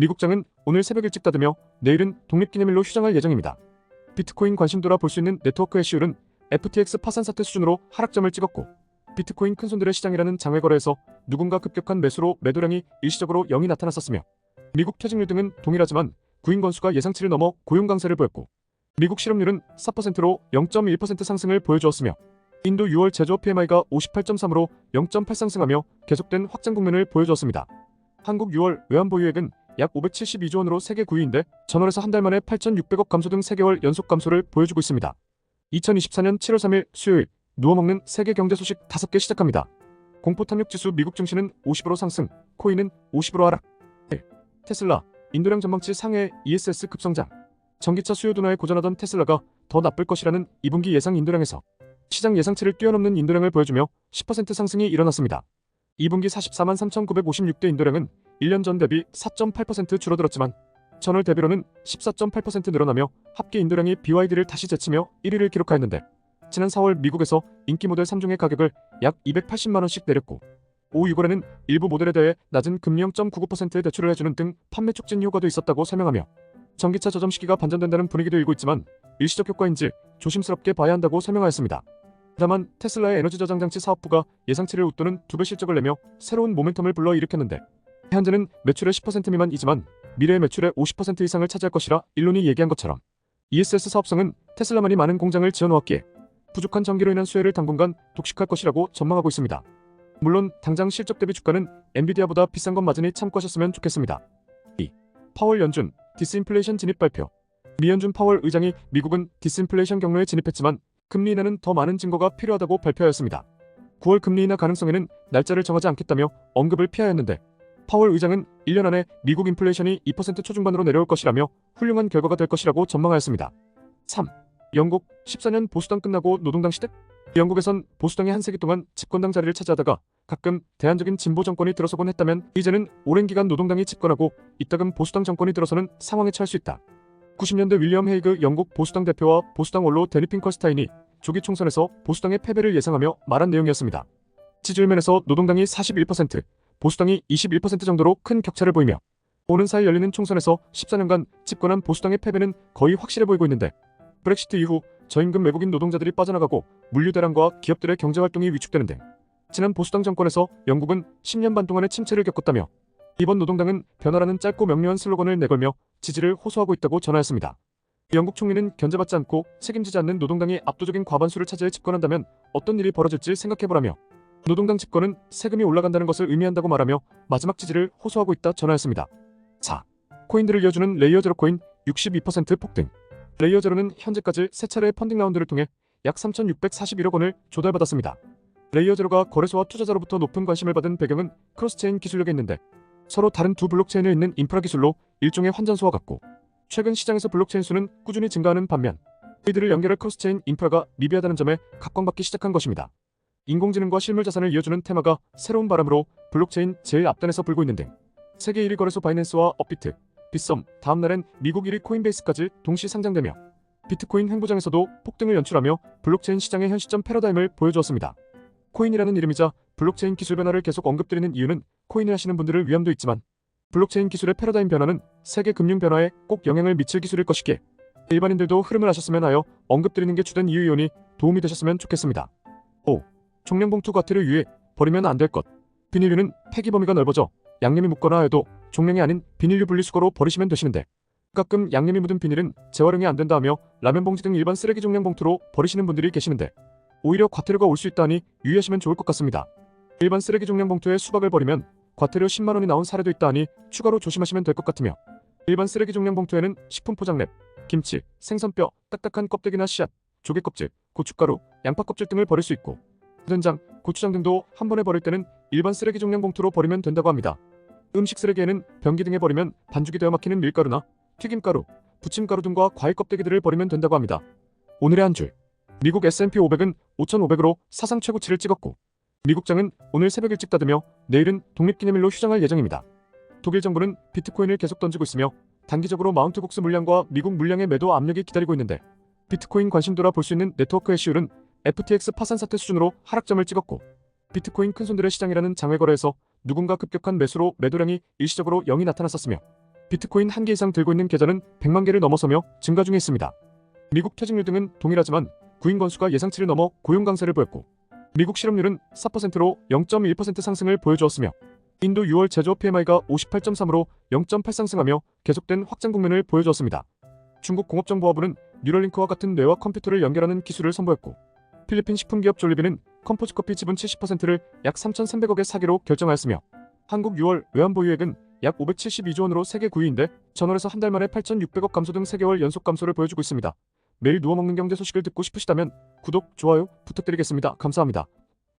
미국장은 오늘 새벽 일찍 닫으며 내일은 독립기념일로 휴장할 예정입니다. 비트코인 관심도라 볼 수 있는 네트워크 해시율은 FTX 파산 사태 수준으로 하락점을 찍었고, 비트코인 큰손들의 시장이라는 장외 거래에서 누군가 급격한 매수로 매도량이 일시적으로 0이 나타났었으며, 미국 퇴직률 등은 동일하지만 구인 건수가 예상치를 넘어 고용 강세를 보였고, 미국 실업률은 4%로 0.1% 상승을 보여주었으며, 인도 6월 제조업 PMI가 58.3으로 0.8 상승하며 계속된 확장 국면을 보여주었습니다. 한국 6월 외환보유액은 약 572조 원으로 세계 9위인데 전월에서 한 달 만에 8,600억 감소 등 3개월 연속 감소를 보여주고 있습니다. 2024년 7월 3일 수요일, 누워먹는 세계 경제 소식 5개 시작합니다. 공포탐욕지수 미국 증시는 50으로 상승, 코인은 50으로 하락. 테슬라, 인도량 전망치 상해 ESS 급성장. 전기차 수요 둔화에 고전하던 테슬라가 더 나쁠 것이라는 2분기 예상 인도량에서 시장 예상치를 뛰어넘는 인도량을 보여주며 10% 상승이 일어났습니다. 2분기 44만 3,956대 인도량은 1년 전 대비 4.8% 줄어들었지만 전월 대비로는 14.8% 늘어나며 합계 인도량이 BYD를 다시 제치며 1위를 기록하였는데, 지난 4월 미국에서 인기 모델 3종의 가격을 약 280만원씩 내렸고, 오후 6월에는 일부 모델에 대해 낮은 금리 0.99%의 대출을 해주는 등 판매 촉진 효과도 있었다고 설명하며, 전기차 저점 시기가 반전된다는 분위기도 일고 있지만 일시적 효과인지 조심스럽게 봐야 한다고 설명하였습니다. 다만 테슬라의 에너지 저장 장치 사업부가 예상치를 웃도는 2배 실적을 내며 새로운 모멘텀을 불러일으켰는데, 현재는 매출의 10% 미만이지만 미래의 매출의 50% 이상을 차지할 것이라 일론이 얘기한 것처럼 ESS 사업성은 테슬라만이 많은 공장을 지어놓았기에 부족한 전기로 인한 수혜를 당분간 독식할 것이라고 전망하고 있습니다. 물론 당장 실적 대비 주가는 엔비디아보다 비싼 것 맞으니 참고하셨으면 좋겠습니다. 2. 파월 연준 디스인플레이션 진입 발표. 미 연준 파월 의장이 미국은 디스인플레이션 경로에 진입했지만 금리 인하는 더 많은 증거가 필요하다고 발표하였습니다. 9월 금리 인하 가능성에는 날짜를 정하지 않겠다며 언급을 피하였는데, 파월 의장은 1년 안에 미국 인플레이션이 2% 초중반으로 내려올 것이라며 훌륭한 결과가 될 것이라고 전망하였습니다. 3. 영국 14년 보수당 끝나고 노동당 시대? 영국에선 보수당이 한 세기 동안 집권당 자리를 차지하다가 가끔 대안적인 진보 정권이 들어서곤 했다면, 이제는 오랜 기간 노동당이 집권하고 이따금 보수당 정권이 들어서는 상황에 처할 수 있다. 90년대 윌리엄 헤이그 영국 보수당 대표와 보수당 원로 데니 핑커스타인이 조기 총선에서 보수당의 패배를 예상하며 말한 내용이었습니다. 지지율 면에서 노동당이 41%, 보수당이 21% 정도로 큰 격차를 보이며, 오는 4일 열리는 총선에서 14년간 집권한 보수당의 패배는 거의 확실해 보이고 있는데, 브렉시트 이후 저임금 외국인 노동자들이 빠져나가고 물류대란과 기업들의 경제활동이 위축되는 등 지난 보수당 정권에서 영국은 10년 반 동안의 침체를 겪었다며, 이번 노동당은 변화라는 짧고 명료한 슬로건을 내걸며 지지를 호소하고 있다고 전하였습니다. 영국 총리는 견제받지 않고 책임지지 않는 노동당이 압도적인 과반수를 차지해 집권한다면 어떤 일이 벌어질지 생각해보라며, 노동당 집권은 세금이 올라간다는 것을 의미한다고 말하며 마지막 지지를 호소하고 있다 전하였습니다. 4. 코인들을 이어주는 레이어제로 코인 62% 폭등. 레이어제로는 현재까지 3차례의 펀딩 라운드를 통해 약 3,641억 원을 조달받았습니다. 레이어제로가 거래소와 투자자로부터 높은 관심을 받은 배경은 크로스체인 기술력에 있는데, 서로 다른 두 블록체인을 잇는 인프라 기술로 일종의 환전소와 같고, 최근 시장에서 블록체인 수는 꾸준히 증가하는 반면 이들을 연결할 크로스체인 인프라가 미비하다는 점에 각광받기 시작한 것입니다. 인공지능과 실물 자산을 이어주는 테마가 새로운 바람으로 블록체인 제일 앞단에서 불고 있는 등 세계 1위 거래소 바이낸스와 업비트, 빗썸, 다음날엔 미국 1위 코인베이스까지 동시 상장되며 비트코인 횡보장에서도 폭등을 연출하며 블록체인 시장의 현 시점 패러다임을 보여주었습니다. 코인이라는 이름이자 블록체인 기술 변화를 계속 언급드리는 이유는 코인을 하시는 분들을 위함도 있지만, 블록체인 기술의 패러다임 변화는 세계 금융 변화에 꼭 영향을 미칠 기술일 것이기에 일반인들도 흐름을 아셨으면 하여 언급드리는 게 주된 이유이오니 도움이 되셨으면 좋겠습니다. 5. 종량봉투 과태료 유예, 버리면 안 될 것. 비닐류는 폐기 범위가 넓어져 양념이 묻거나 해도 종량이 아닌 비닐류 분리수거로 버리시면 되시는데, 가끔 양념이 묻은 비닐은 재활용이 안 된다 하며 라면 봉지 등 일반 쓰레기 종량 봉투로 버리시는 분들이 계시는데, 오히려 과태료가 올 수 있다니 유의하시면 좋을 것 같습니다. 일반 쓰레기 종량 봉투에 수박을 버리면 과태료 10만 원이 나온 사례도 있다 하니 추가로 조심하시면 될 것 같으며, 일반 쓰레기 종량 봉투에는 식품 포장랩, 김치, 생선뼈, 딱딱한 껍데기나 씨앗, 조개 껍질, 고춧가루, 양파 껍질 등을 버릴 수 있고, 된장, 고추장 등도 한 번에 버릴 때는 일반 쓰레기 종량 봉투로 버리면 된다고 합니다. 음식 쓰레기에는 변기 등에 버리면 반죽이 되어 막히는 밀가루나 튀김가루, 부침가루 등과 과일 껍데기들을 버리면 된다고 합니다. 오늘의 한 줄. 미국 S&P 500은 5,500으로 사상 최고치를 찍었고, 미국장은 오늘 새벽 일찍 닫으며 내일은 독립기념일로 휴장할 예정입니다. 독일 정부는 비트코인을 계속 던지고 있으며 단기적으로 마운트 국스 물량과 미국 물량의 매도 압력이 기다리고 있는데, 비트코인 관심도라 볼 수 있는 네트워크 해시율은 FTX 파산 사태 수준으로 하락점을 찍었고, 비트코인 큰손들의 시장이라는 장외 거래에서 누군가 급격한 매수로 매도량이 일시적으로 0이 나타났었으며, 비트코인 1개 이상 들고 있는 계좌는 100만 개를 넘어서며 증가 중에 있습니다. 미국 퇴직률 등은 동일하지만 구인 건수가 예상치를 넘어 고용 강세를 보였고 미국 실업률은 4%로 0.1% 상승을 보여주었으며 인도 6월 제조업 PMI가 58.3으로 0.8 상승하며 계속된 확장 국면을 보여주었습니다. 중국 공업정보화부는 뉴럴링크와 같은 뇌와 컴퓨터를 연결하는 기술을 선보였고 필리핀 식품기업 졸리비는 컴포즈커피 지분 70%를 약 3,300억에 사기로 결정하였으며 한국 6월 외환보유액은 약 572조 원으로 세계 9위인데 전월에서 한 달 만에 8,600억 감소 등 3개월 연속 감소를 보여주고 있습니다. 매일 누워먹는 경제 소식을 듣고 싶으시다면 구독, 좋아요 부탁드리겠습니다. 감사합니다.